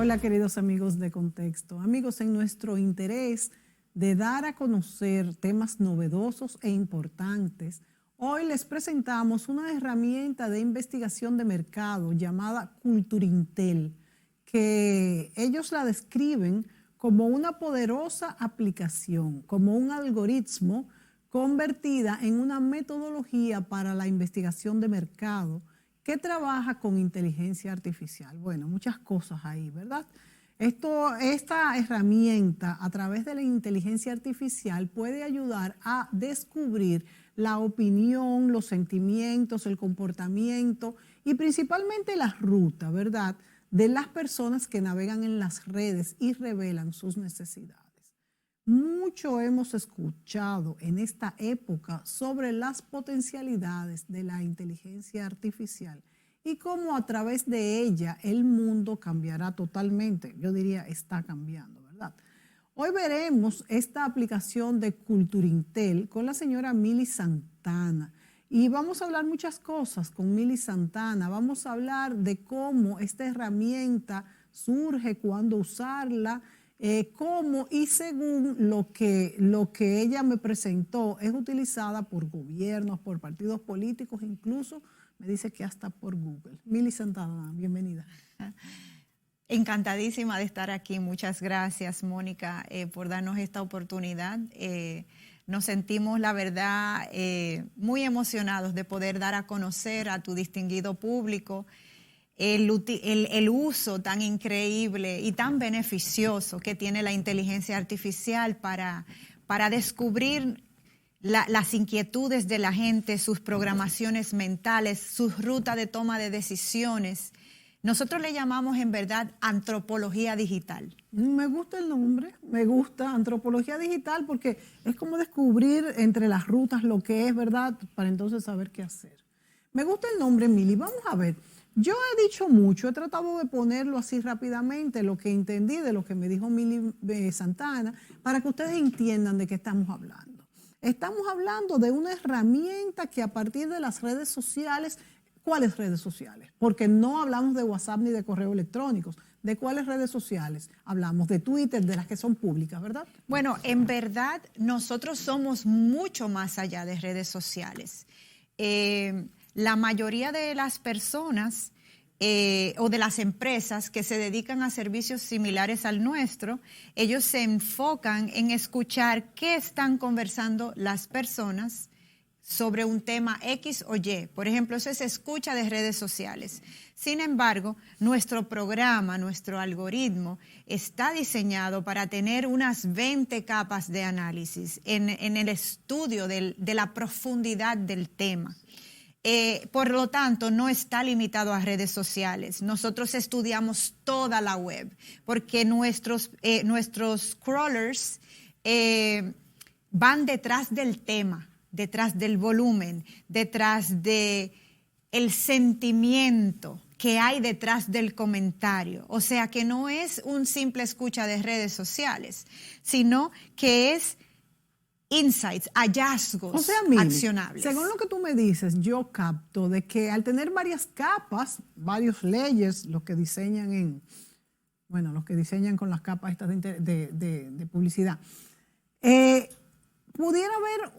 Hola queridos amigos de Contexto. Amigos, en nuestro interés de dar a conocer temas novedosos e importantes, hoy les presentamos una herramienta de investigación de mercado llamada Culturintel, que ellos la describen como una poderosa aplicación, como un algoritmo convertida en una metodología para la investigación de mercado que trabaja con inteligencia artificial. Bueno, muchas cosas ahí, ¿verdad? Esta herramienta a través de la inteligencia artificial puede ayudar a descubrir la opinión, los sentimientos, el comportamiento y principalmente la ruta, ¿verdad?, de las personas que navegan en las redes y revelan sus necesidades. Mucho hemos escuchado en esta época sobre las potencialidades de la inteligencia artificial y cómo a través de ella el mundo cambiará totalmente. Yo diría, está cambiando, ¿verdad? Hoy veremos esta aplicación de Culturintel con la señora Mili Santana. Y vamos a hablar muchas cosas con Mili Santana. Vamos a hablar de cómo esta herramienta surge, cuándo usarla, cómo y según lo que ella me presentó, es utilizada por gobiernos, por partidos políticos, incluso me dice que hasta por Google. Mili Santana, bienvenida. Encantadísima de estar aquí. Muchas gracias, Mónica, por darnos esta oportunidad. Nos sentimos, la verdad, muy emocionados de poder dar a conocer a tu distinguido público el uso tan increíble y tan beneficioso que tiene la inteligencia artificial para descubrir las inquietudes de la gente, sus programaciones mentales, sus rutas de toma de decisiones. Nosotros le llamamos en verdad antropología digital. Me gusta el nombre, me gusta antropología digital porque es como descubrir entre las rutas lo que es, ¿verdad?, para entonces saber qué hacer. Me gusta el nombre, Mili. Vamos a ver. Yo he dicho mucho, he tratado de ponerlo así rápidamente, lo que entendí de lo que me dijo Mili Santana, para que ustedes entiendan de qué estamos hablando. Estamos hablando de una herramienta que a partir de las redes sociales, ¿cuáles redes sociales? Porque no hablamos de WhatsApp ni de correos electrónicos. ¿De cuáles redes sociales? Hablamos de Twitter, de las que son públicas, ¿verdad? Bueno, en verdad nosotros somos mucho más allá de redes sociales. La mayoría de las personas o de las empresas que se dedican a servicios similares al nuestro, ellos se enfocan en escuchar qué están conversando las personas sobre un tema X o Y. Por ejemplo, eso es escucha de redes sociales. Sin embargo, nuestro programa, nuestro algoritmo está diseñado para tener unas 20 capas de análisis en el estudio de la profundidad del tema. Por lo tanto, no está limitado a redes sociales. Nosotros estudiamos toda la web porque nuestros crawlers van detrás del tema, detrás del volumen, detrás del sentimiento que hay detrás del comentario. O sea, que no es un simple escucha de redes sociales, sino que es insights, hallazgos, o sea, Mili, accionables. Según lo que tú me dices, yo capto de que al tener varias capas, varios layers, los que diseñan con las capas estas de publicidad, pudiera haber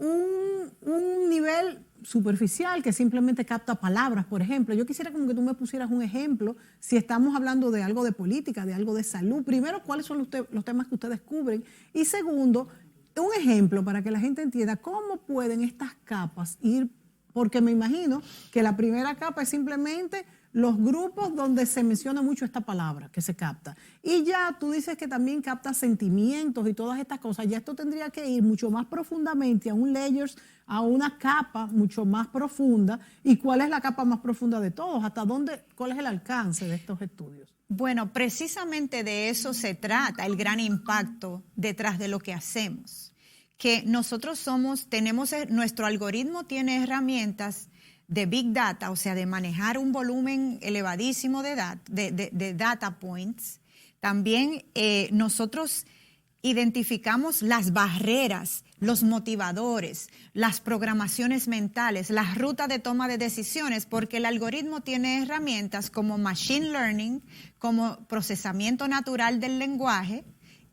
un nivel superficial que simplemente capta palabras, por ejemplo. Yo quisiera como que tú me pusieras un ejemplo, si estamos hablando de algo de política, de algo de salud. Primero, ¿cuáles son los temas que ustedes cubren? Y segundo, un ejemplo para que la gente entienda cómo pueden estas capas ir, porque me imagino que la primera capa es simplemente los grupos donde se menciona mucho esta palabra que se capta. Y ya tú dices que también capta sentimientos y todas estas cosas. Ya esto tendría que ir mucho más profundamente a un layers, a una capa mucho más profunda. ¿Y cuál es la capa más profunda de todos? ¿Hasta dónde? ¿Cuál es el alcance de estos estudios? Bueno, precisamente de eso se trata, el gran impacto detrás de lo que hacemos. Que nosotros nuestro algoritmo tiene herramientas de Big Data, o sea, de manejar un volumen elevadísimo de data points. También nosotros identificamos las barreras, los motivadores, las programaciones mentales, las rutas de toma de decisiones, porque el algoritmo tiene herramientas como machine learning, como procesamiento natural del lenguaje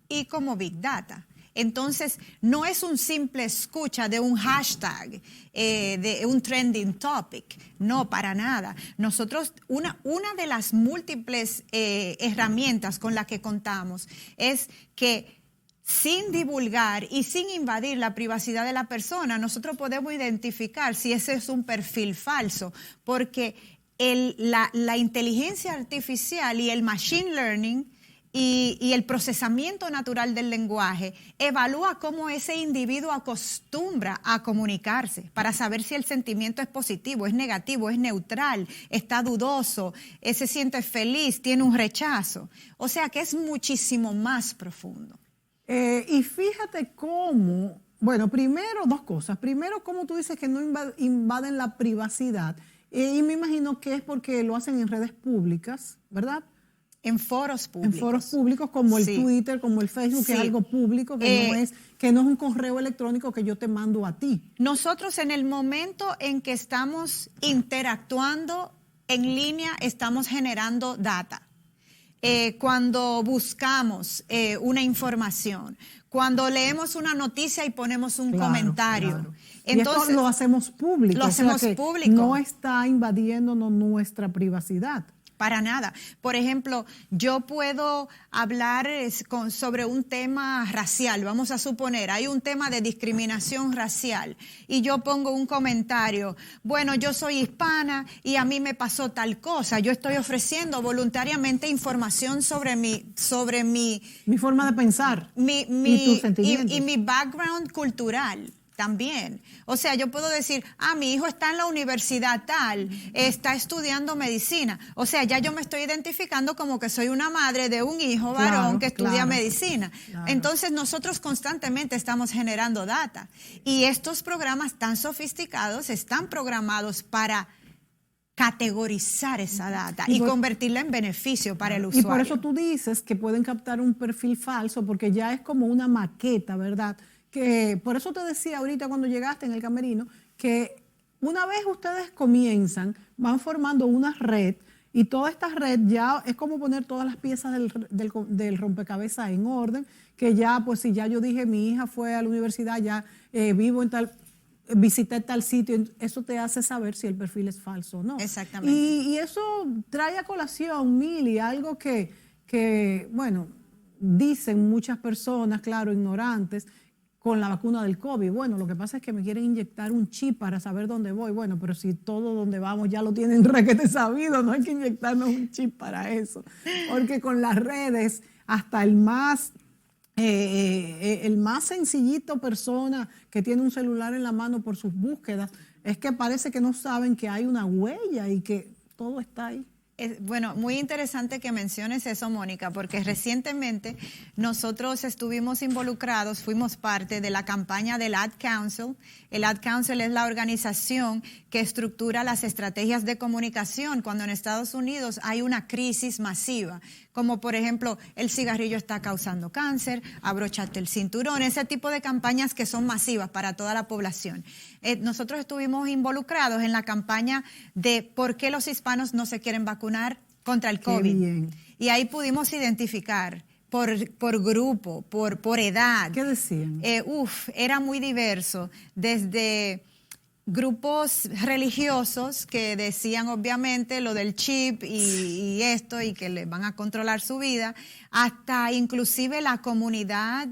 y como big data. Entonces, no es un simple escucha de un hashtag, de un trending topic, no, para nada. Nosotros, una de las múltiples herramientas con las que contamos es que sin divulgar y sin invadir la privacidad de la persona, nosotros podemos identificar si ese es un perfil falso, porque la inteligencia artificial y el machine learning y el procesamiento natural del lenguaje evalúa cómo ese individuo acostumbra a comunicarse para saber si el sentimiento es positivo, es negativo, es neutral, está dudoso, se siente feliz, tiene un rechazo. O sea que es muchísimo más profundo. Y fíjate cómo, bueno, primero dos cosas. Primero, como tú dices que no invaden la privacidad. Y me imagino que es porque lo hacen en redes públicas, ¿verdad? En foros públicos. En foros públicos como el Twitter, como el Facebook, que es algo público, que no es un correo electrónico que yo te mando a ti. Nosotros en el momento en que estamos interactuando en línea, estamos generando data. Cuando buscamos una información, cuando leemos una noticia y ponemos un comentario. Claro. Entonces, y esto lo hacemos público. Lo hacemos público. No está invadiéndonos nuestra privacidad. Para nada. Por ejemplo, yo puedo hablar sobre un tema racial. Vamos a suponer, hay un tema de discriminación racial y yo pongo un comentario. Bueno, yo soy hispana y a mí me pasó tal cosa. Yo estoy ofreciendo voluntariamente información sobre mi forma de pensar y tus sentimientos. Y mi background cultural. También. O sea, yo puedo decir, mi hijo está en la universidad tal, está estudiando medicina. O sea, ya yo me estoy identificando como que soy una madre de un hijo varón que estudia medicina. Claro. Entonces, nosotros constantemente estamos generando data. Y estos programas tan sofisticados están programados para categorizar esa data y convertirla en beneficio para el usuario. Y por eso tú dices que pueden captar un perfil falso, porque ya es como una maqueta, ¿verdad? Que por eso te decía ahorita cuando llegaste en el camerino, que una vez ustedes comienzan, van formando una red y toda esta red ya es como poner todas las piezas del rompecabezas en orden, que ya, pues si ya yo dije mi hija fue a la universidad, ya vivo en tal, visité tal sitio, eso te hace saber si el perfil es falso o no. Exactamente. Y eso trae a colación, Mili, algo que, bueno, dicen muchas personas, claro, ignorantes, con la vacuna del COVID. Bueno, lo que pasa es que me quieren inyectar un chip para saber dónde voy. Bueno, pero si todo donde vamos ya lo tienen requete sabido, no hay que inyectarnos un chip para eso. Porque con las redes, hasta el más sencillito persona que tiene un celular en la mano por sus búsquedas, es que parece que no saben que hay una huella y que todo está ahí. Bueno, muy interesante que menciones eso, Mónica, porque recientemente nosotros estuvimos involucrados, fuimos parte de la campaña del Ad Council. El Ad Council es la organización que estructura las estrategias de comunicación cuando en Estados Unidos hay una crisis masiva, como por ejemplo el cigarrillo está causando cáncer, abróchate el cinturón, ese tipo de campañas que son masivas para toda la población. Nosotros estuvimos involucrados en la campaña de por qué los hispanos no se quieren vacunar contra el COVID. Bien. Y ahí pudimos identificar por grupo, por edad. ¿Qué decían? Era muy diverso, desde grupos religiosos que decían obviamente lo del chip y esto y que les van a controlar su vida, hasta inclusive la comunidad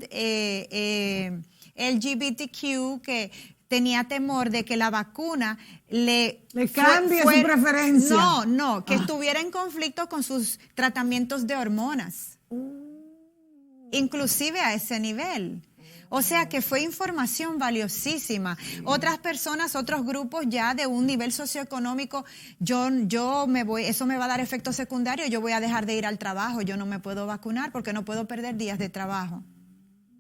LGBTQ que tenía temor de que la vacuna le cambie su preferencia. No, que estuviera en conflicto con sus tratamientos de hormonas. Inclusive a ese nivel. O sea que fue información valiosísima. Otras personas, otros grupos ya de un nivel socioeconómico, eso me va a dar efectos secundarios, yo voy a dejar de ir al trabajo, yo no me puedo vacunar porque no puedo perder días de trabajo.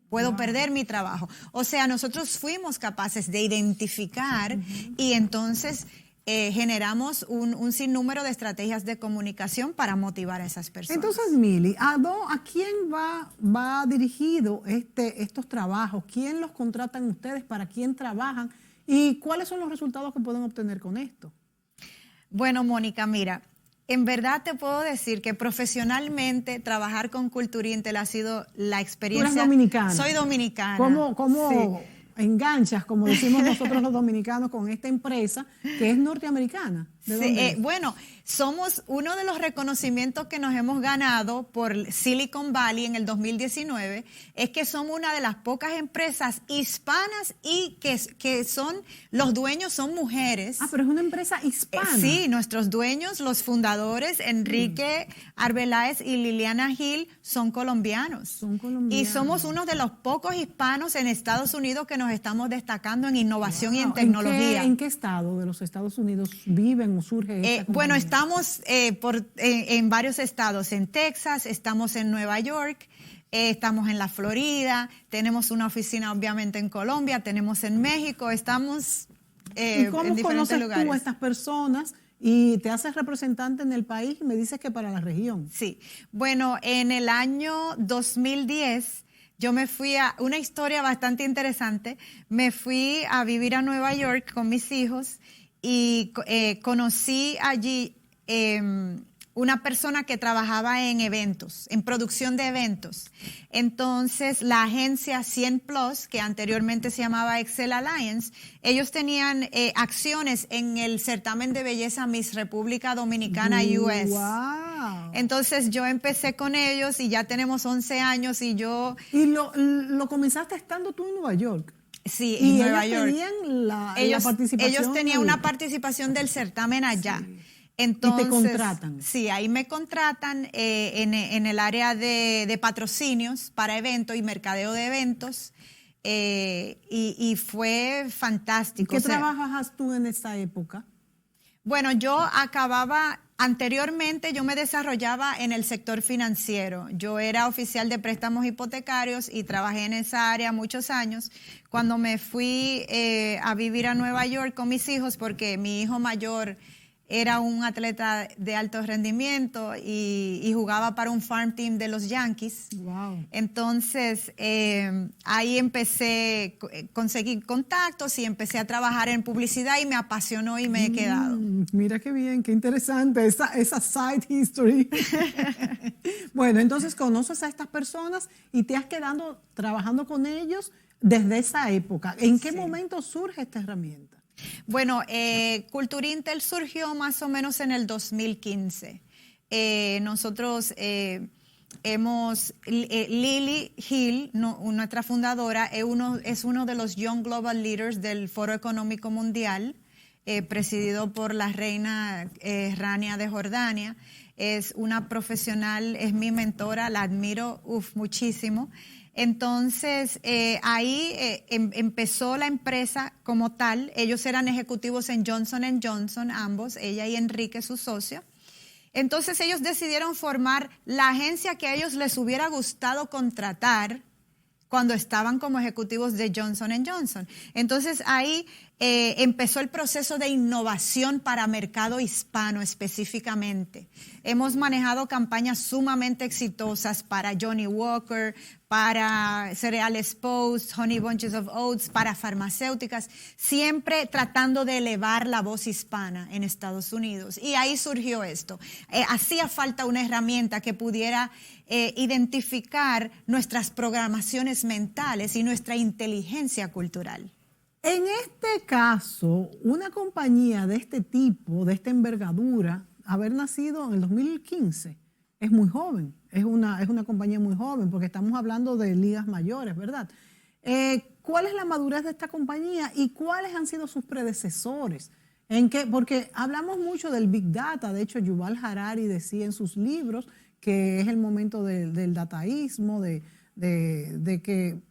Puedo perder mi trabajo. O sea, nosotros fuimos capaces de identificar y entonces generamos un sinnúmero de estrategias de comunicación para motivar a esas personas. Entonces, Mili, ¿a quién va dirigido estos trabajos? ¿Quién los contratan ustedes? ¿Para quién trabajan? ¿Y cuáles son los resultados que pueden obtener con esto? Bueno, Mónica, mira, en verdad te puedo decir que profesionalmente trabajar con Cultura Intel ha sido la experiencia. ¿Tú eres dominicana? Soy dominicana. ¿Cómo sí. enganchas, como decimos nosotros los dominicanos, con esta empresa que es norteamericana? Sí, bueno, somos uno de los reconocimientos que nos hemos ganado por Silicon Valley en el 2019, es que somos una de las pocas empresas hispanas y que los dueños son mujeres. Ah, pero es una empresa hispana. Sí, nuestros dueños, los fundadores, Enrique Arbeláez y Liliana Gil, son colombianos. Son colombianos. Y somos uno de los pocos hispanos en Estados Unidos que nos estamos destacando en innovación y en tecnología. ¿En qué estado de los Estados Unidos viven o surge esta compañía? Bueno, estamos en varios estados, en Texas, estamos en Nueva York, estamos en la Florida, tenemos una oficina obviamente en Colombia, tenemos en México, estamos ¿Y cómo en diferentes conoces lugares. tú a estas personas y te haces representante en el país y me dices que para la región? Sí, bueno, en el año 2010 yo me fui a una historia bastante interesante, me fui a vivir a Nueva York con mis hijos y conocí allí una persona que trabajaba en eventos, en producción de eventos. Entonces, la agencia 100 Plus, que anteriormente se llamaba Excel Alliance, ellos tenían acciones en el certamen de belleza Miss República Dominicana US. ¡Wow! Entonces, yo empecé con ellos y ya tenemos 11 años y yo... ¿Y lo comenzaste estando tú en Nueva York? Sí, y en Nueva York. Tenían la participación. Ellos tenían una participación del certamen allá. Sí. Entonces, ¿Y te contratan? Sí, ahí me contratan en el área de patrocinios para eventos y mercadeo de eventos. Y fue fantástico. ¿Qué trabajas tú en esa época? Bueno, anteriormente yo me desarrollaba en el sector financiero. Yo era oficial de préstamos hipotecarios y trabajé en esa área muchos años. Cuando me fui a vivir a Nueva York con mis hijos, porque mi hijo mayor era un atleta de alto rendimiento y jugaba para un farm team de los Yankees. Wow. Entonces, ahí conseguí contactos y empecé a trabajar en publicidad y me apasionó y me he quedado. Mira qué bien, qué interesante esa side history. Bueno, entonces conoces a estas personas y te has quedado trabajando con ellos desde esa época. ¿En qué momento surge esta herramienta? Bueno, Cultura Intel surgió más o menos en el 2015. Nosotros Lily Hill, nuestra fundadora, es uno de los Young Global Leaders del Foro Económico Mundial, presidido por la reina Rania de Jordania. Es una profesional, es mi mentora, la admiro muchísimo. Entonces, ahí empezó la empresa como tal. Ellos eran ejecutivos en Johnson & Johnson, ambos, ella y Enrique, su socio. Entonces, ellos decidieron formar la agencia que a ellos les hubiera gustado contratar cuando estaban como ejecutivos de Johnson & Johnson. Entonces, ahí empezó el proceso de innovación para mercado hispano específicamente. Hemos manejado campañas sumamente exitosas para Johnny Walker, para Cereales Post, Honey Bunches of Oats, para farmacéuticas, siempre tratando de elevar la voz hispana en Estados Unidos. Y ahí surgió esto. Hacía falta una herramienta que pudiera identificar nuestras programaciones mentales y nuestra inteligencia cultural. En este caso, una compañía de este tipo, de esta envergadura, haber nacido en el 2015, es muy joven, es una compañía muy joven, porque estamos hablando de ligas mayores, ¿verdad? ¿Cuál es la madurez de esta compañía y cuáles han sido sus predecesores? Porque hablamos mucho del Big Data, de hecho Yuval Harari decía en sus libros que es el momento del dataísmo, de que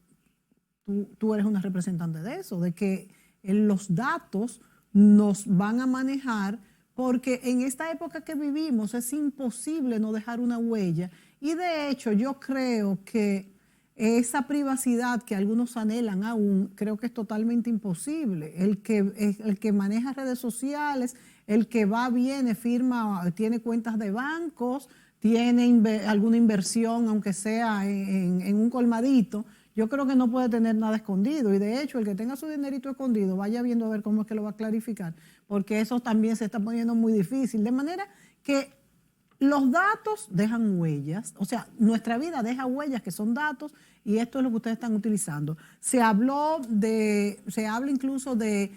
tú eres una representante de eso, de que los datos nos van a manejar, porque en esta época que vivimos es imposible no dejar una huella. Y de hecho yo creo que esa privacidad que algunos anhelan aún, creo que es totalmente imposible. El que maneja redes sociales, el que va, viene, firma, tiene cuentas de bancos, tiene alguna inversión, aunque sea en un colmadito, yo creo que no puede tener nada escondido. Y de hecho, el que tenga su dinerito escondido, vaya viendo a ver cómo es que lo va a clarificar, porque eso también se está poniendo muy difícil. De manera que los datos dejan huellas, o sea, nuestra vida deja huellas que son datos y esto es lo que ustedes están utilizando. Se habla incluso de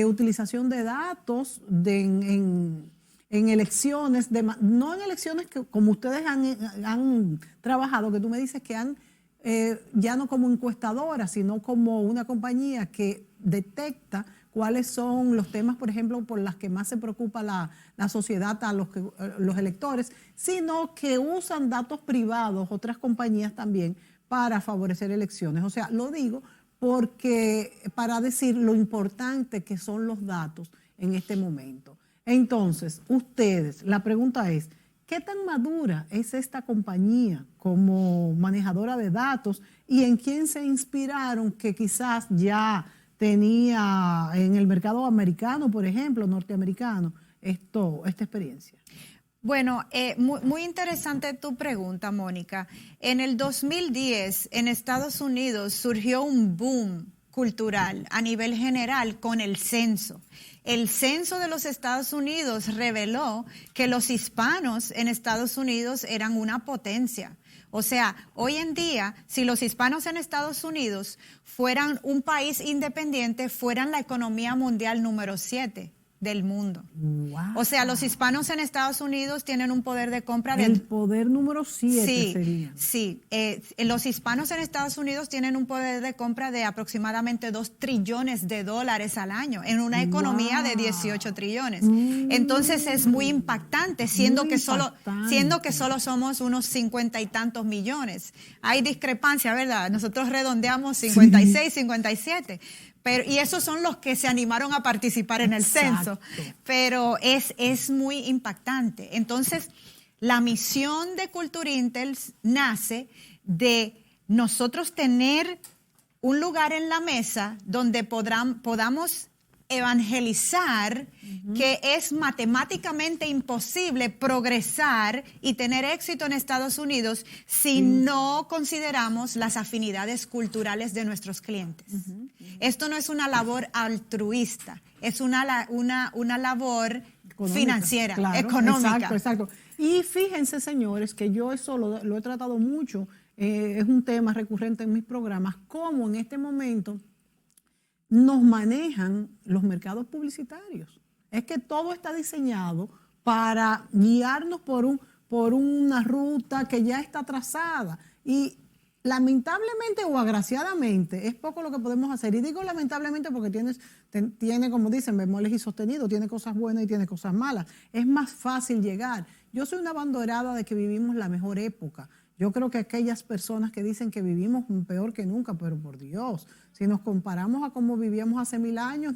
utilización de datos en elecciones, no en elecciones que como ustedes han trabajado, que tú me dices que han, ya no como encuestadora, sino como una compañía que detecta cuáles son los temas, por ejemplo, por las que más se preocupa la sociedad, a los electores, sino que usan datos privados, otras compañías también, para favorecer elecciones. O sea, lo digo porque para decir lo importante que son los datos en este momento. Entonces, ustedes, la pregunta es, ¿qué tan madura es esta compañía como manejadora de datos y en quién se inspiraron que quizás ya tenía en el mercado americano, por ejemplo, norteamericano, esta experiencia? Bueno, muy interesante tu pregunta, Mónica. En el 2010, en Estados Unidos, surgió un boom cultural a nivel general con el censo. El censo de los Estados Unidos reveló que los hispanos en Estados Unidos eran una potencia. O sea, hoy en día, si los hispanos en Estados Unidos fueran un país independiente, fueran la economía mundial número 7 del mundo. Wow. O sea, los hispanos en Estados Unidos tienen un poder de compra de... El poder número 7 sería. Sí, los hispanos en Estados Unidos tienen un poder de compra de aproximadamente 2 trillones de dólares al año en una economía de 18 trillones. Entonces es muy impactante, siendo que solo somos unos 50 y tantos millones. Hay discrepancia, ¿verdad? Nosotros redondeamos 56, 57. Y esos son los que se animaron a participar en el censo. Pero es muy impactante. Entonces, la misión de Cultura Intel nace de nosotros tener un lugar en la mesa donde podamos evangelizar que es matemáticamente imposible progresar y tener éxito en Estados Unidos si no consideramos las afinidades culturales de nuestros clientes. Esto no es una labor altruista, es una labor económica, financiera, claro, económica. Exacto. Y fíjense, señores, que yo eso lo he tratado mucho, es un tema recurrente en mis programas, cómo en este momento nos manejan los mercados publicitarios. Es que todo está diseñado para guiarnos por una ruta que ya está trazada. Y lamentablemente o agraciadamente es poco lo que podemos hacer. Y digo lamentablemente porque tiene, como dicen, bemoles y sostenido, tiene cosas buenas y tiene cosas malas. Es más fácil llegar. Yo soy una abanderada de que vivimos la mejor época. Yo creo que aquellas personas que dicen que vivimos peor que nunca, pero por Dios, si nos comparamos a cómo vivíamos hace 1000 años,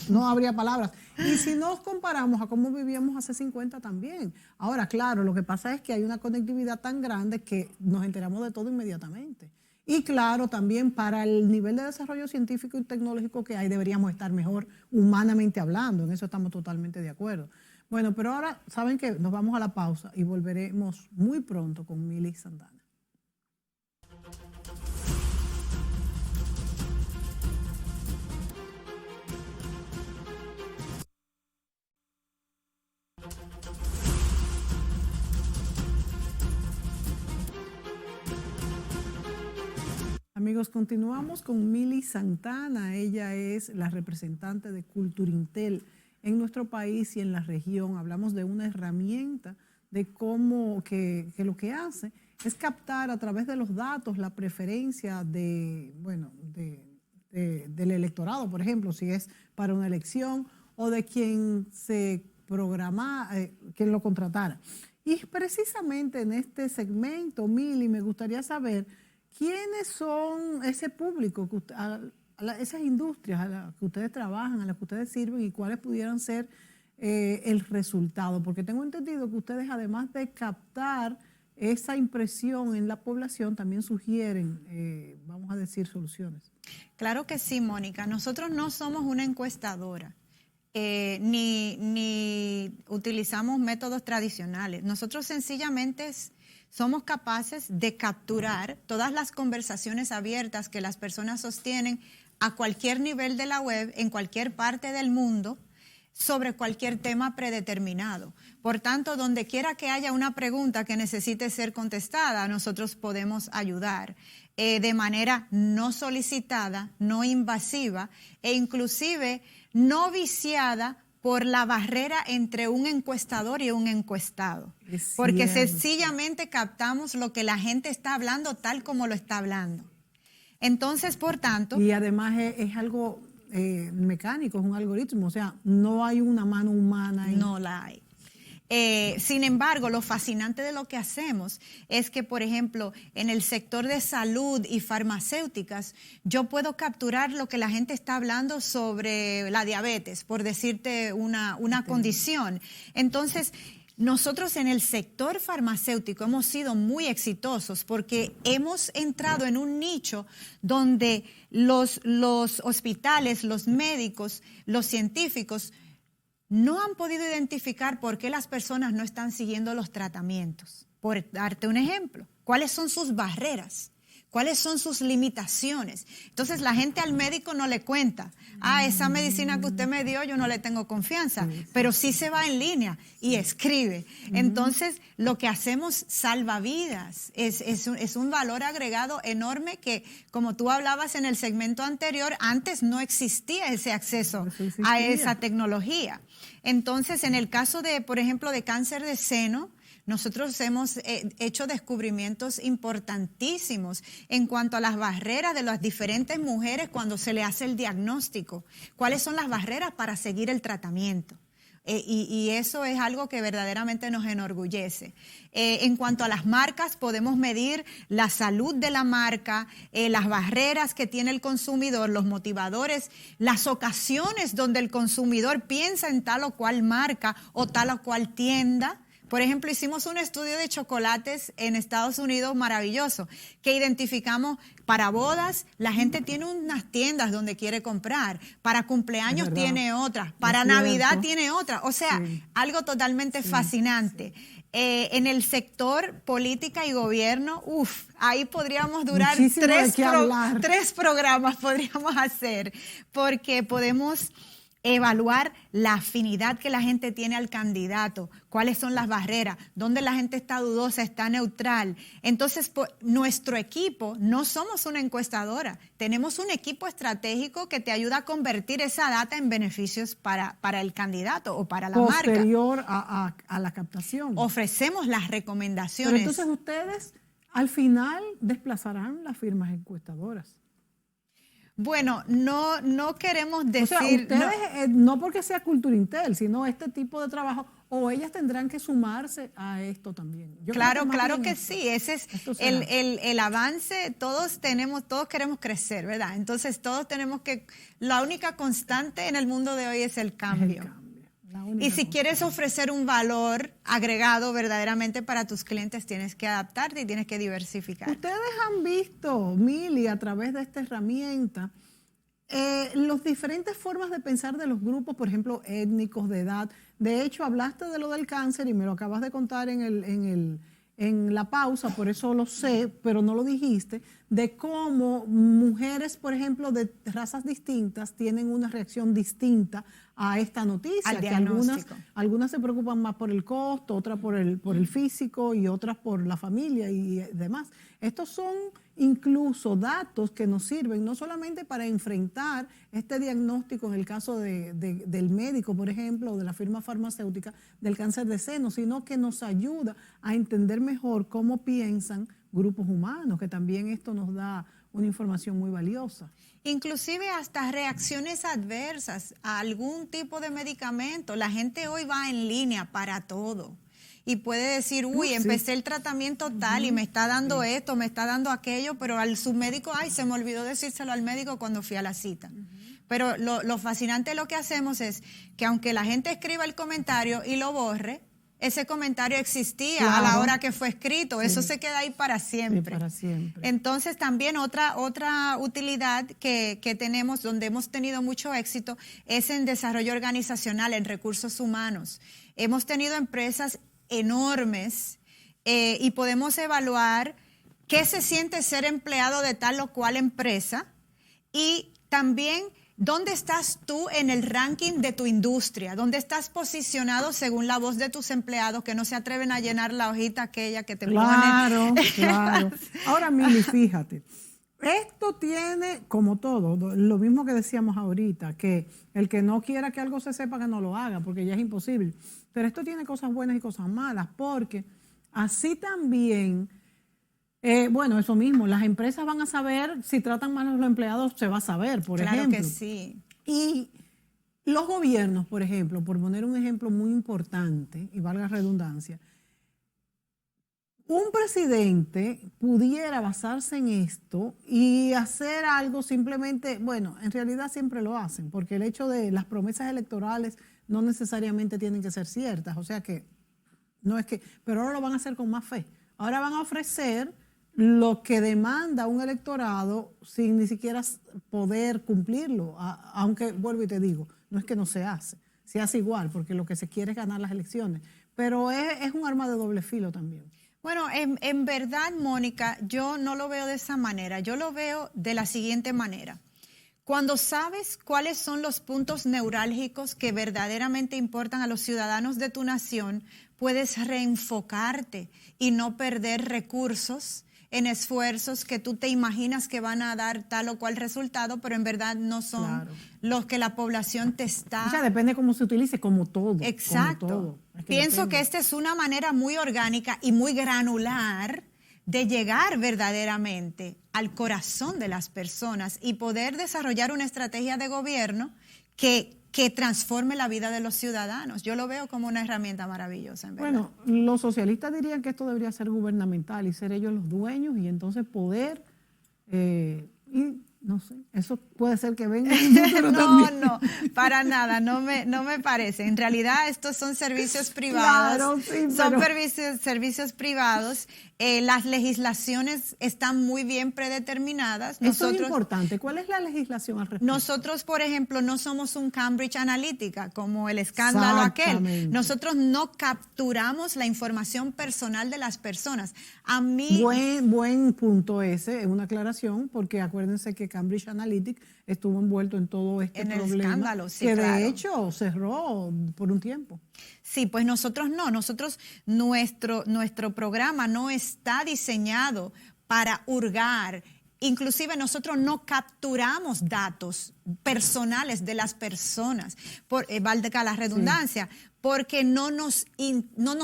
no habría palabras. Y si nos comparamos a cómo vivíamos hace 50 también. Ahora, claro, lo que pasa es que hay una conectividad tan grande que nos enteramos de todo inmediatamente. Y claro, también para el nivel de desarrollo científico y tecnológico que hay, deberíamos estar mejor humanamente hablando. En eso estamos totalmente de acuerdo. Bueno, pero ahora, ¿saben qué? Nos vamos a la pausa y volveremos muy pronto con Mili Santana. Amigos, continuamos con Mili Santana. Ella es la representante de Cultura Intel en nuestro país y en la región. Hablamos de una herramienta de cómo que lo que hace es captar a través de los datos la preferencia del electorado, por ejemplo, si es para una elección o de quien se programa, quien lo contratara. Y precisamente en este segmento, Mili, me gustaría saber quiénes son ese público que esas industrias a las que ustedes trabajan, a las que ustedes sirven y cuáles pudieran ser el resultado. Porque tengo entendido que ustedes, además de captar esa impresión en la población también sugieren, vamos a decir, soluciones. Claro que sí, Mónica. Nosotros no somos una encuestadora. Ni utilizamos métodos tradicionales. Nosotros sencillamente somos capaces de capturar todas las conversaciones abiertas que las personas sostienen a cualquier nivel de la web, en cualquier parte del mundo, sobre cualquier tema predeterminado. Por tanto, donde quiera que haya una pregunta que necesite ser contestada, nosotros podemos ayudar de manera no solicitada, no invasiva e inclusive no viciada por la barrera entre un encuestador y un encuestado. Porque sencillamente captamos lo que la gente está hablando tal como lo está hablando. Entonces, por tanto... Y además es algo mecánico, es un algoritmo, o sea, no hay una mano humana ahí. No la hay. Sin embargo, lo fascinante de lo que hacemos es que, por ejemplo, en el sector de salud y farmacéuticas, yo puedo capturar lo que la gente está hablando sobre la diabetes, por decirte una condición. Entonces, nosotros en el sector farmacéutico hemos sido muy exitosos porque hemos entrado en un nicho donde los hospitales, los médicos, los científicos no han podido identificar por qué las personas no están siguiendo los tratamientos. Por darte un ejemplo, ¿cuáles son sus barreras? ¿Cuáles son sus limitaciones? Entonces la gente al médico no le cuenta, esa medicina que usted me dio yo no le tengo confianza, pero sí se va en línea y escribe. Entonces lo que hacemos salva vidas, es un valor agregado enorme que, como tú hablabas en el segmento anterior, antes no existía ese acceso a esa tecnología. Entonces en el caso de, por ejemplo, de cáncer de seno, nosotros hemos hecho descubrimientos importantísimos en cuanto a las barreras de las diferentes mujeres cuando se le hace el diagnóstico. ¿Cuáles son las barreras para seguir el tratamiento? Y eso es algo que verdaderamente nos enorgullece. En cuanto a las marcas, podemos medir la salud de la marca, las barreras que tiene el consumidor, los motivadores, las ocasiones donde el consumidor piensa en tal o cual marca o tal o cual tienda. Por ejemplo, hicimos un estudio de chocolates en Estados Unidos maravilloso, que identificamos para bodas, la gente tiene unas tiendas donde quiere comprar, para cumpleaños tiene otras, para Navidad tiene otras, o sea, algo totalmente fascinante. En el sector política y gobierno, ahí podríamos durar tres programas podríamos hacer, porque podemos evaluar la afinidad que la gente tiene al candidato, cuáles son las barreras, dónde la gente está dudosa, está neutral. Entonces, nuestro equipo, no somos una encuestadora, tenemos un equipo estratégico que te ayuda a convertir esa data en beneficios para el candidato o para la marca. Posterior a la captación. Ofrecemos las recomendaciones. Pero entonces ustedes al final desplazarán las firmas encuestadoras. Bueno, no queremos decir... O sea, ustedes, no porque sea Cultura Intel, sino este tipo de trabajo, o ellas tendrán que sumarse a esto también. Claro que sí, ese es el avance, todos queremos crecer, ¿verdad? Entonces todos tenemos que... La única constante en el mundo de hoy es el cambio. Y si quieres ofrecer un valor agregado verdaderamente para tus clientes, tienes que adaptarte y tienes que diversificar. Ustedes han visto, Mili, a través de esta herramienta, las diferentes formas de pensar de los grupos, por ejemplo, étnicos, de edad. De hecho, hablaste de lo del cáncer y me lo acabas de contar en la pausa, por eso lo sé, pero no lo dijiste, de cómo mujeres, por ejemplo, de razas distintas tienen una reacción distinta a esta noticia. Al que algunas se preocupan más por el costo, otras por el físico y otras por la familia y demás. Estos son incluso datos que nos sirven no solamente para enfrentar este diagnóstico en el caso del médico, por ejemplo, o de la firma farmacéutica del cáncer de seno, sino que nos ayuda a entender mejor cómo piensan grupos humanos, que también esto nos da una información muy valiosa. Inclusive hasta reacciones adversas a algún tipo de medicamento. La gente hoy va en línea para todo. Y puede decir, empecé el tratamiento tal y me está dando esto, me está dando aquello, pero al submédico, se me olvidó decírselo al médico cuando fui a la cita. Pero lo fascinante de lo que hacemos es que aunque la gente escriba el comentario y lo borre, ese comentario existía Claro. a la hora que fue escrito. Sí. Eso se queda ahí para siempre. Sí, para siempre. Entonces, también otra utilidad que tenemos, donde hemos tenido mucho éxito, es en desarrollo organizacional, en recursos humanos. Hemos tenido empresas enormes y podemos evaluar qué se siente ser empleado de tal o cual empresa y también dónde estás tú en el ranking de tu industria, dónde estás posicionado según la voz de tus empleados que no se atreven a llenar la hojita aquella que te Claro, pone. claro. Ahora, Mili, fíjate, esto tiene, como todo, lo mismo que decíamos ahorita, que el que no quiera que algo se sepa, que no lo haga, porque ya es imposible. Pero esto tiene cosas buenas y cosas malas, porque así también, bueno, eso mismo, las empresas van a saber, si tratan mal a los empleados, se va a saber, por ejemplo. Claro que sí. Y los gobiernos, por ejemplo, por poner un ejemplo muy importante, y valga redundancia, un presidente pudiera basarse en esto y hacer algo simplemente, bueno, en realidad siempre lo hacen, porque el hecho de las promesas electorales no necesariamente tienen que ser ciertas, o sea que no es que, pero ahora lo van a hacer con más fe. Ahora van a ofrecer lo que demanda un electorado sin ni siquiera poder cumplirlo, aunque vuelvo y te digo, no es que no se hace igual, porque lo que se quiere es ganar las elecciones, pero es un arma de doble filo también. Bueno, en verdad, Mónica, yo no lo veo de esa manera. Yo lo veo de la siguiente manera. Cuando sabes cuáles son los puntos neurálgicos que verdaderamente importan a los ciudadanos de tu nación, puedes reenfocarte y no perder recursos en esfuerzos que tú te imaginas que van a dar tal o cual resultado, pero en verdad no son los que la población te está... O sea, depende cómo se utilice, como todo. Exacto. Como todo. Pienso que esta es una manera muy orgánica y muy granular de llegar verdaderamente al corazón de las personas y poder desarrollar una estrategia de gobierno que transforme la vida de los ciudadanos. Yo lo veo como una herramienta maravillosa, en verdad. Bueno, los socialistas dirían que esto debería ser gubernamental y ser ellos los dueños y entonces poder, y no sé, eso puede ser que venga. No, para nada, no me parece. En realidad estos son servicios privados, claro, sí, son servicios privados. Las legislaciones están muy bien predeterminadas. Eso es importante. ¿Cuál es la legislación al respecto? Nosotros, por ejemplo, no somos un Cambridge Analytica, como el escándalo aquel. Nosotros no capturamos la información personal de las personas. A mí... Buen punto ese, es una aclaración, porque acuérdense que Cambridge Analytica estuvo envuelto en todo este problema. El escándalo, sí, que claro. de hecho cerró por un tiempo. Sí, pues nosotros no. Nuestro programa no está diseñado para hurgar. Inclusive nosotros no capturamos datos personales de las personas, valga la redundancia, porque no nos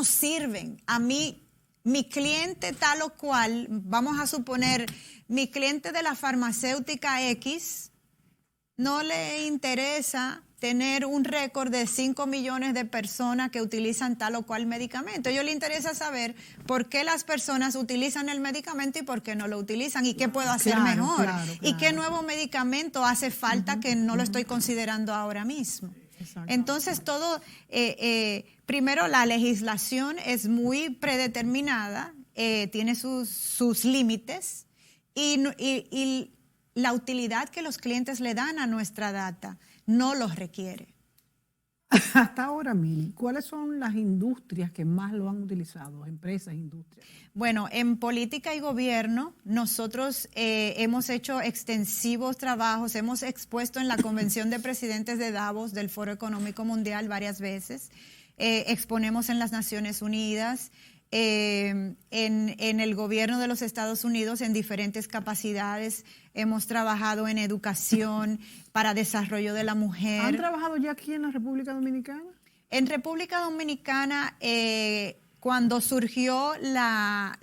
sirven. A mí, mi cliente tal o cual, vamos a suponer, mi cliente de la farmacéutica X, no le interesa tener un récord de 5 millones de personas que utilizan tal o cual medicamento. A ellos les interesa saber por qué las personas utilizan el medicamento y por qué no lo utilizan y qué puedo hacer mejor. Y qué nuevo medicamento hace falta que no lo estoy considerando ahora mismo. Entonces, todo, primero la legislación es muy predeterminada, tiene sus límites y la utilidad que los clientes le dan a nuestra data no los requiere. Hasta ahora, Mili, ¿cuáles son las industrias que más lo han utilizado? Empresas, industrias. Bueno, en política y gobierno, nosotros hemos hecho extensivos trabajos, hemos expuesto en la Convención de Presidentes de Davos del Foro Económico Mundial varias veces, exponemos en las Naciones Unidas, en el gobierno de los Estados Unidos en diferentes capacidades. Hemos trabajado en educación para desarrollo de la mujer. ¿Han trabajado ya aquí en la República Dominicana? En República Dominicana, cuando surgió la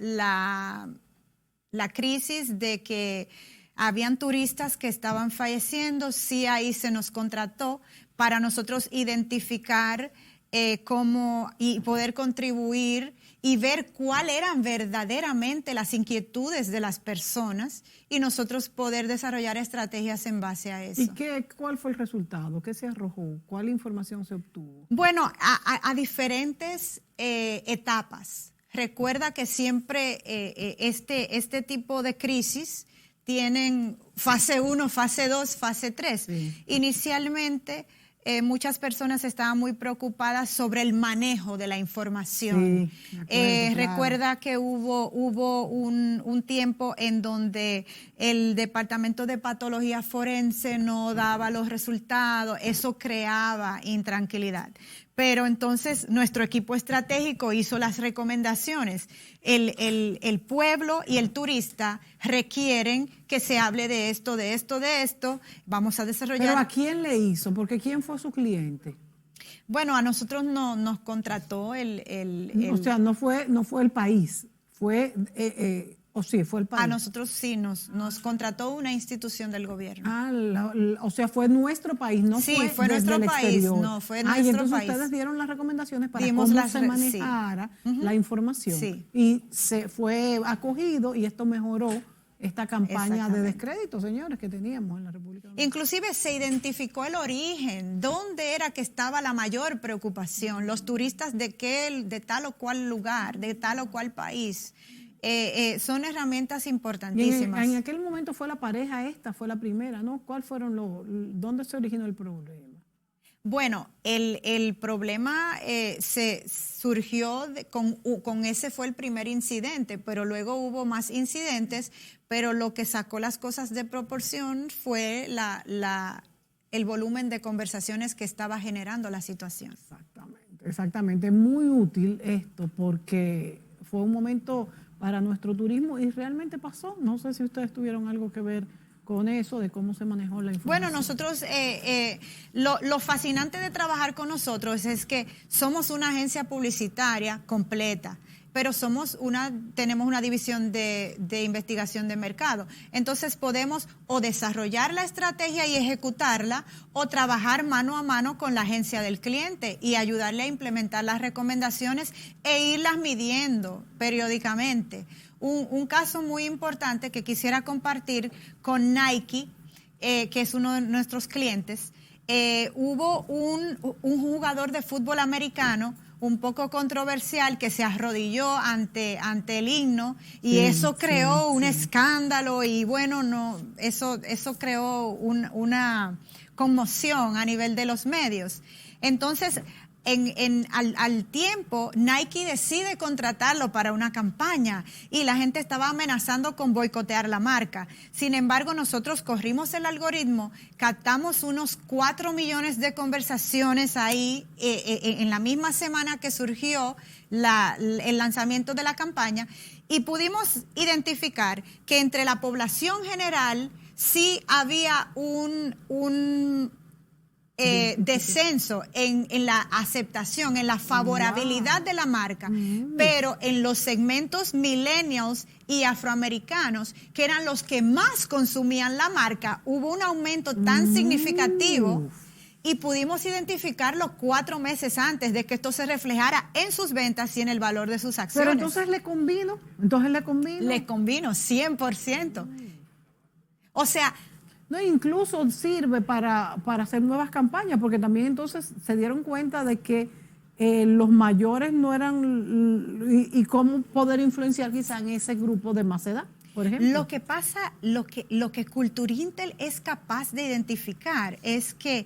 crisis de que habían turistas que estaban falleciendo, sí ahí se nos contrató para nosotros identificar cómo y poder contribuir y ver cuáles eran verdaderamente las inquietudes de las personas y nosotros poder desarrollar estrategias en base a eso. ¿Y cuál fue el resultado? ¿Qué se arrojó? ¿Cuál información se obtuvo? Bueno, a diferentes etapas. Recuerda que siempre este tipo de crisis tienen fase 1, fase 2, fase 3. Sí. Inicialmente, muchas personas estaban muy preocupadas sobre el manejo de la información. Sí, claro. Recuerda que hubo un tiempo en donde el Departamento de Patología Forense no daba los resultados, eso creaba intranquilidad. Pero entonces nuestro equipo estratégico hizo las recomendaciones. El pueblo y el turista requieren que se hable de esto, de esto, de esto. Vamos a desarrollar. ¿Pero a quién le hizo? Porque ¿quién fue su cliente? Bueno, a nosotros nos contrató O sea, no fue el país, fue fue el país. A nosotros sí, nos contrató una institución del gobierno. O sea, fue nuestro país, no sí, fue desde nuestro el país, exterior. no, fue nuestro y entonces país. ustedes dieron las recomendaciones para Dimos cómo se manejara la información. Sí. Y se fue acogido y esto mejoró esta campaña de descrédito, señores, que teníamos en la República Dominicana. Inclusive se identificó el origen, dónde era que estaba la mayor preocupación, los turistas de tal o cual lugar, de tal o cual país. Son herramientas importantísimas. Y en aquel momento fue la pareja fue la primera, ¿no? ¿Dónde se originó el problema? Bueno, el problema se surgió con ese fue el primer incidente, pero luego hubo más incidentes, pero lo que sacó las cosas de proporción fue el volumen de conversaciones que estaba generando la situación. Exactamente. Muy útil esto porque fue un momento para nuestro turismo y realmente pasó. No sé si ustedes tuvieron algo que ver con eso, de cómo se manejó la información. Bueno, nosotros, lo fascinante de trabajar con nosotros es que somos una agencia publicitaria completa, pero tenemos una división de investigación de mercado. Entonces podemos o desarrollar la estrategia y ejecutarla o trabajar mano a mano con la agencia del cliente y ayudarle a implementar las recomendaciones e irlas midiendo periódicamente. Un caso muy importante que quisiera compartir con Nike, que es uno de nuestros clientes, hubo un jugador de fútbol americano un poco controversial que se arrodilló ante el himno y eso creó un escándalo y bueno, eso creó una conmoción a nivel de los medios. Entonces, al tiempo, Nike decide contratarlo para una campaña y la gente estaba amenazando con boicotear la marca. Sin embargo, nosotros corrimos el algoritmo, captamos unos 4 millones de conversaciones ahí en la misma semana que surgió el lanzamiento de la campaña y pudimos identificar que entre la población general sí había un descenso en la aceptación, en la favorabilidad de la marca, pero en los segmentos millennials y afroamericanos, que eran los que más consumían la marca, hubo un aumento tan significativo y pudimos identificarlo 4 meses antes de que esto se reflejara en sus ventas y en el valor de sus acciones. Pero entonces le convino. Le convino 100%. O sea, no, incluso sirve para hacer nuevas campañas, porque también entonces se dieron cuenta de que los mayores no eran, y cómo poder influenciar quizá en ese grupo de más edad, por ejemplo. Lo que pasa, lo que Culturintel es capaz de identificar es que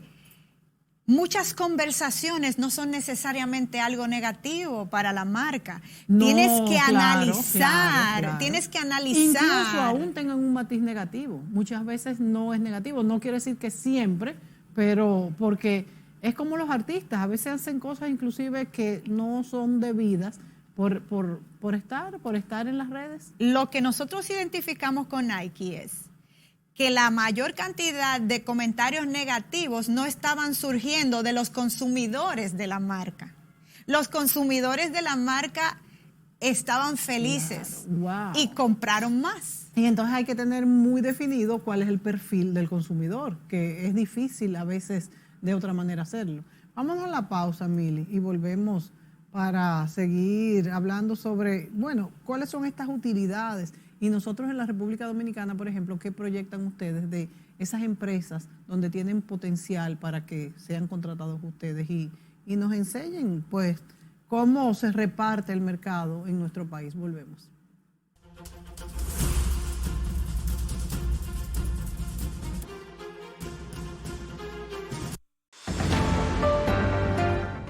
muchas conversaciones no son necesariamente algo negativo para la marca. Tienes que analizar. Incluso aún tengan un matiz negativo. Muchas veces no es negativo. No quiere decir que siempre, pero porque es como los artistas. A veces hacen cosas inclusive que no son debidas por estar en las redes. Lo que nosotros identificamos con Nike es que la mayor cantidad de comentarios negativos no estaban surgiendo de los consumidores de la marca. Los consumidores de la marca estaban felices y compraron más. Y entonces hay que tener muy definido cuál es el perfil del consumidor, que es difícil a veces de otra manera hacerlo. Vámonos a la pausa, Mili, y volvemos para seguir hablando sobre, bueno, cuáles son estas utilidades. Y nosotros en la República Dominicana, por ejemplo, ¿qué proyectan ustedes de esas empresas donde tienen potencial para que sean contratados ustedes y nos enseñen, pues, cómo se reparte el mercado en nuestro país? Volvemos.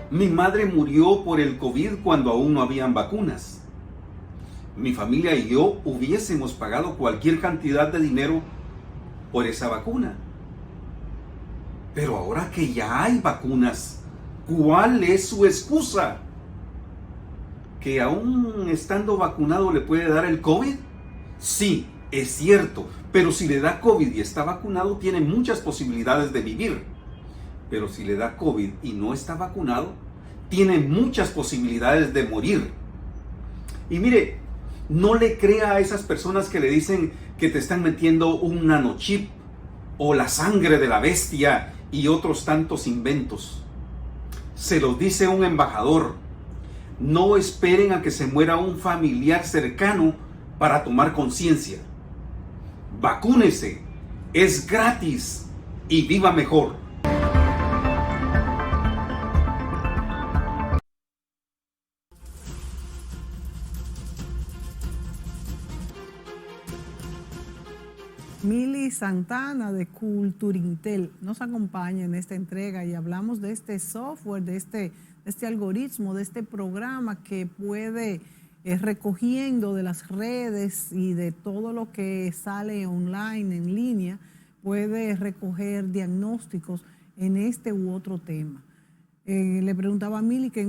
Mi madre murió por el COVID cuando aún no habían vacunas. Mi familia y yo hubiésemos pagado cualquier cantidad de dinero por esa vacuna. Pero ahora que ya hay vacunas, ¿cuál es su excusa? ¿Que aún estando vacunado le puede dar el COVID? Sí, es cierto, pero si le da COVID y está vacunado, tiene muchas posibilidades de vivir. Pero si le da COVID y no está vacunado, tiene muchas posibilidades de morir. Y mire, no le crea a esas personas que le dicen que te están metiendo un nanochip o la sangre de la bestia y otros tantos inventos. Se los dice un embajador. No esperen a que se muera un familiar cercano para tomar conciencia. Vacúnese, es gratis y viva mejor. Mili Santana de Culturintel nos acompaña en esta entrega y hablamos de este software, de este algoritmo, de este programa que puede, recogiendo de las redes y de todo lo que sale online, en línea, puede recoger diagnósticos en este u otro tema. Le preguntaba a Mili que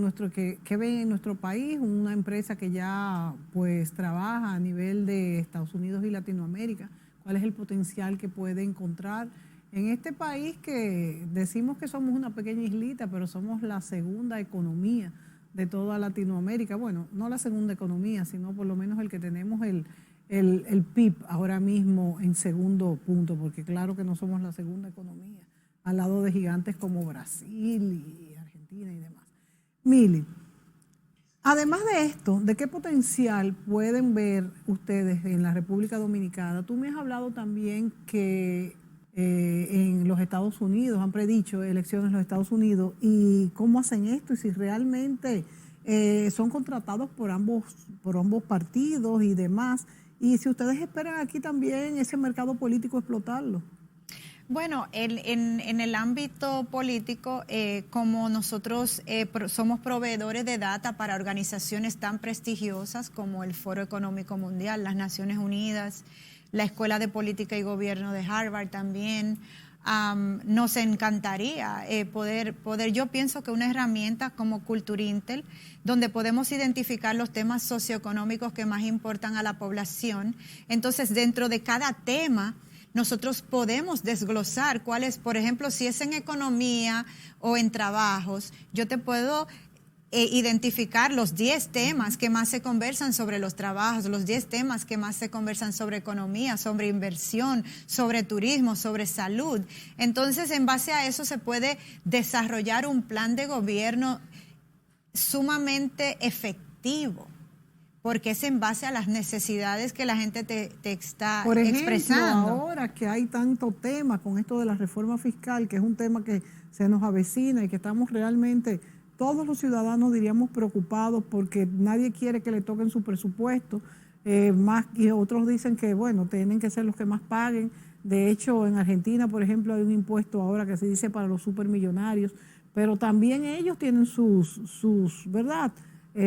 ven en nuestro país una empresa que ya pues trabaja a nivel de Estados Unidos y Latinoamérica. ¿Cuál es el potencial que puede encontrar en este país que decimos que somos una pequeña islita, pero somos la segunda economía de toda Latinoamérica? Bueno, no la segunda economía, sino por lo menos el que tenemos el PIB ahora mismo en segundo punto, porque claro que no somos la segunda economía, al lado de gigantes como Brasil y Argentina y demás. Mili, además de esto, ¿de qué potencial pueden ver ustedes en la República Dominicana? Tú me has hablado también que en los Estados Unidos, han predicho elecciones en los Estados Unidos, y cómo hacen esto y si realmente son contratados por ambos partidos y demás, y si ustedes esperan aquí también ese mercado político explotarlo. Bueno, en el ámbito político, como nosotros somos proveedores de data para organizaciones tan prestigiosas como el Foro Económico Mundial, las Naciones Unidas, la Escuela de Política y Gobierno de Harvard también, nos encantaría poder, yo pienso que una herramienta como Culturintel, donde podemos identificar los temas socioeconómicos que más importan a la población. Entonces, dentro de cada tema, nosotros podemos desglosar cuáles, por ejemplo, si es en economía o en trabajos, yo te puedo identificar los 10 temas que más se conversan sobre los trabajos, los 10 temas que más se conversan sobre economía, sobre inversión, sobre turismo, sobre salud. Entonces, en base a eso se puede desarrollar un plan de gobierno sumamente efectivo, porque es en base a las necesidades que la gente te está por ejemplo, expresando. Ahora que hay tanto tema con esto de la reforma fiscal, que es un tema que se nos avecina y que estamos realmente, todos los ciudadanos diríamos preocupados porque nadie quiere que le toquen su presupuesto, más, y otros dicen que, bueno, tienen que ser los que más paguen. De hecho, en Argentina, por ejemplo, hay un impuesto ahora que se dice para los supermillonarios, pero también ellos tienen sus ¿verdad?,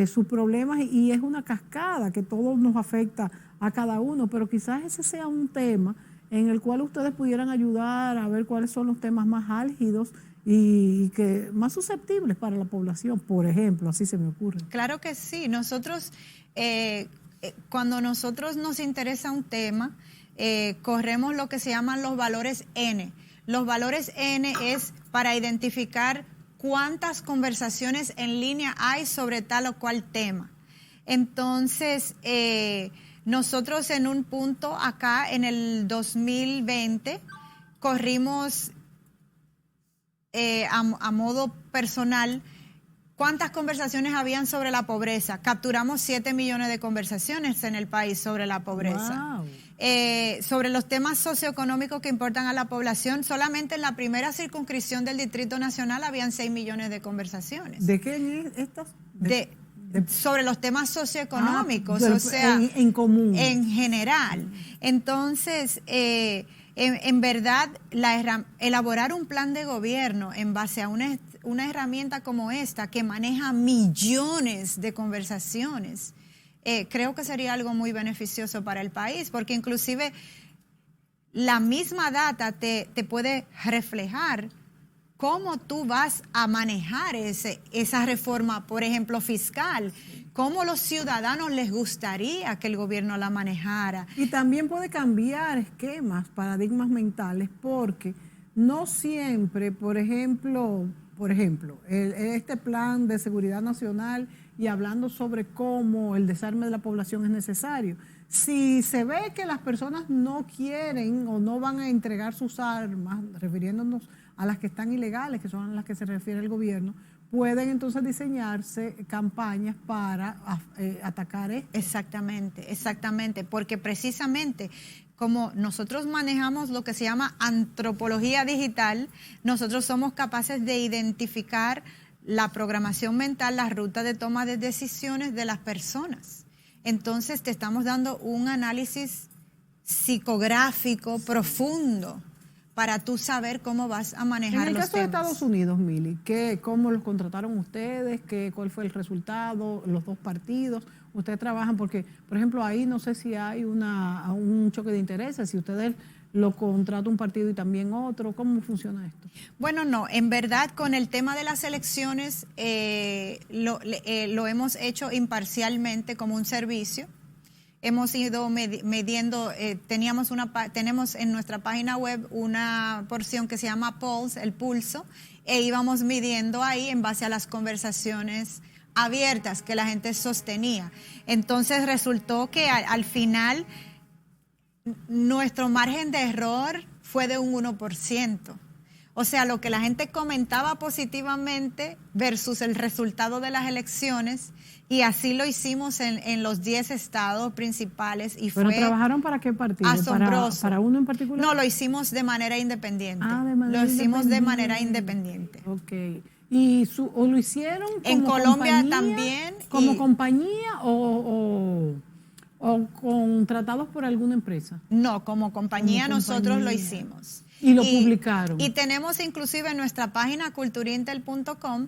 sus problemas, y es una cascada que todo nos afecta a cada uno, pero quizás ese sea un tema en el cual ustedes pudieran ayudar a ver cuáles son los temas más álgidos y que más susceptibles para la población, por ejemplo, así se me ocurre. Claro que sí, nosotros, cuando nosotros nos interesa un tema, corremos lo que se llaman los valores N. Los valores N es para identificar cuántas conversaciones en línea hay sobre tal o cual tema. Entonces, nosotros en un punto acá en el 2020 corrimos a modo personal ¿Cuántas conversaciones habían sobre la pobreza? Capturamos 7 millones de conversaciones en el país sobre la pobreza. Wow. Sobre los temas socioeconómicos que importan a la población, solamente en la primera circunscripción del Distrito Nacional habían 6 millones de conversaciones. ¿De qué estas? Sobre los temas socioeconómicos, o sea, en común. En general. Entonces, en verdad, elaborar un plan de gobierno en base a una herramienta como esta que maneja millones de conversaciones, creo que sería algo muy beneficioso para el país, porque inclusive la misma data te puede reflejar cómo tú vas a manejar esa reforma, por ejemplo, fiscal, cómo los ciudadanos les gustaría que el gobierno la manejara. Y también puede cambiar esquemas, paradigmas mentales, porque no siempre, por ejemplo, este plan de seguridad nacional y hablando sobre cómo el desarme de la población es necesario. Si se ve que las personas no quieren o no van a entregar sus armas, refiriéndonos a las que están ilegales, que son a las que se refiere el gobierno, pueden entonces diseñarse campañas para atacar esto. Exactamente, porque precisamente como nosotros manejamos lo que se llama antropología digital, nosotros somos capaces de identificar la programación mental, la ruta de toma de decisiones de las personas. Entonces te estamos dando un análisis psicográfico profundo para tú saber cómo vas a manejar los temas. En el caso de Estados Unidos, Mili, ¿cómo los contrataron ustedes? ¿Cuál fue el resultado? ¿Los dos partidos? Ustedes trabajan porque, por ejemplo, ahí no sé si hay un choque de intereses, si ustedes lo contrata un partido y también otro. ¿Cómo funciona esto? Bueno, no, en verdad con el tema de las elecciones lo hemos hecho imparcialmente como un servicio. Hemos ido midiendo, tenemos en nuestra página web una porción que se llama Pulse, el pulso, e íbamos midiendo ahí en base a las conversaciones abiertas que la gente sostenía. Entonces resultó que al final nuestro margen de error fue de un 1%. O sea, lo que la gente comentaba positivamente versus el resultado de las elecciones, y así lo hicimos en los 10 estados principales. Y ¿Pero fue trabajaron para qué partido? asombroso. ¿Para uno en particular? No, lo hicimos de manera independiente. Lo hicimos de manera independiente. Ok. ¿Y lo hicieron como en Colombia compañía, también? ¿Como compañía o contratados por alguna empresa? No, como compañía nosotros lo hicimos. Y lo publicaron. Y tenemos inclusive en nuestra página culturintel.com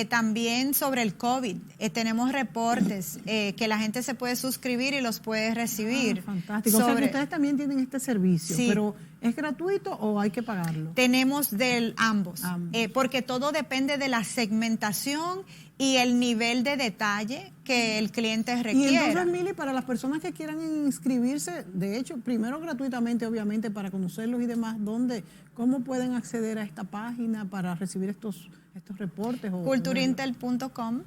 también sobre el COVID. Tenemos reportes que la gente se puede suscribir y los puede recibir. Fantástico. O sea que ustedes también tienen este servicio, sí. Pero ¿es gratuito o hay que pagarlo? Tenemos ambos. Porque todo depende de la segmentación y el nivel de detalle que el cliente requiera. Y entonces, Mili, para las personas que quieran inscribirse, de hecho, primero gratuitamente, obviamente, para conocerlos y demás, ¿cómo pueden acceder a esta página para recibir estos reportes? Culturintel.com.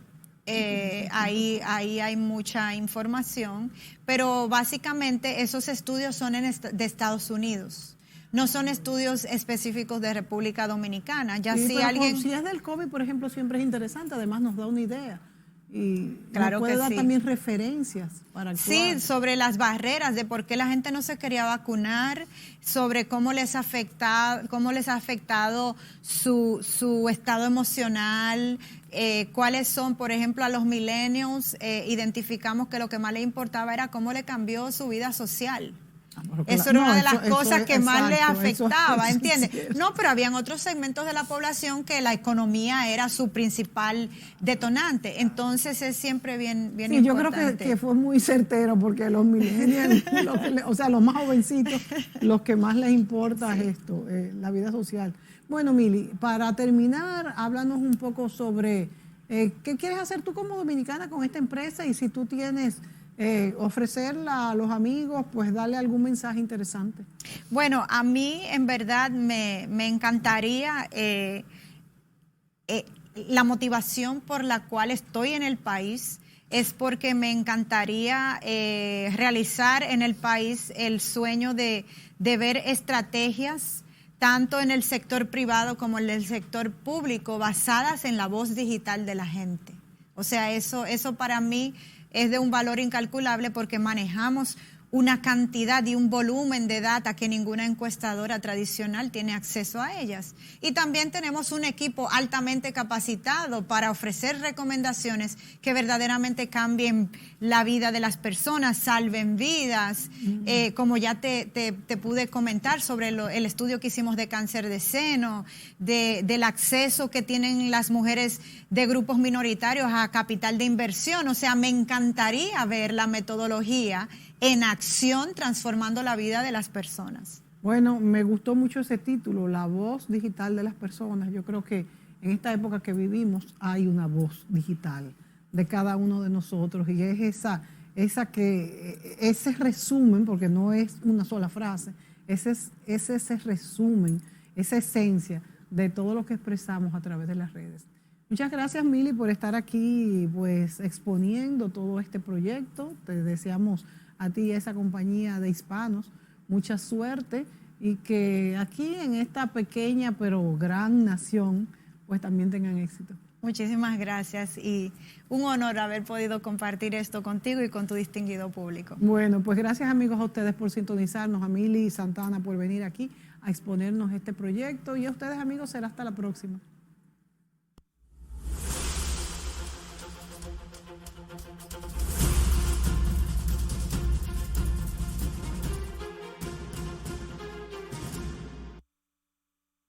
Ahí hay mucha información, pero básicamente esos estudios son de Estados Unidos. No son estudios específicos de República Dominicana. Si es del COVID, por ejemplo, siempre es interesante. Además, nos da una idea. Y claro, nos puede dar sí. también referencias para actuar. Sí, sobre las barreras de por qué la gente no se quería vacunar, sobre cómo les ha afectado su estado emocional, cuáles son, por ejemplo, a los millennials, identificamos que lo que más le importaba era cómo le cambió su vida social. Eso era una de las cosas que más le afectaba, ¿entiendes? No, pero habían otros segmentos de la población que la economía era su principal detonante. Entonces es siempre bien importante. Yo creo que fue muy certero porque los millennials, los más jovencitos, los que más les importa es esto, la vida social. Bueno, Mili, para terminar, háblanos un poco sobre qué quieres hacer tú como dominicana con esta empresa y si tú tienes... ofrecerla a los amigos, pues darle algún mensaje interesante. Bueno, a mí en verdad me encantaría la motivación por la cual estoy en el país es porque me encantaría realizar en el país el sueño de ver estrategias tanto en el sector privado como en el sector público, basadas en la voz digital de la gente. O sea, eso para mí es de un valor incalculable porque manejamos una cantidad y un volumen de data que ninguna encuestadora tradicional tiene acceso a ellas. Y también tenemos un equipo altamente capacitado para ofrecer recomendaciones que verdaderamente cambien la vida de las personas, salven vidas. Como ya te pude comentar sobre el estudio que hicimos de cáncer de seno, del acceso que tienen las mujeres de grupos minoritarios a capital de inversión. O sea, me encantaría ver la metodología en acción, transformando la vida de las personas. Bueno, me gustó mucho ese título, La voz digital de las personas. Yo creo que en esta época que vivimos hay una voz digital de cada uno de nosotros y es ese resumen, porque no es una sola frase, ese resumen, esa esencia de todo lo que expresamos a través de las redes. Muchas gracias, Mili, por estar aquí pues exponiendo todo este proyecto. Te deseamos a ti y a esa compañía de hispanos mucha suerte y que aquí en esta pequeña pero gran nación pues también tengan éxito. Muchísimas gracias y un honor haber podido compartir esto contigo y con tu distinguido público. Bueno, pues gracias amigos a ustedes por sintonizarnos, a Mili Santana por venir aquí a exponernos este proyecto y a ustedes amigos será hasta la próxima.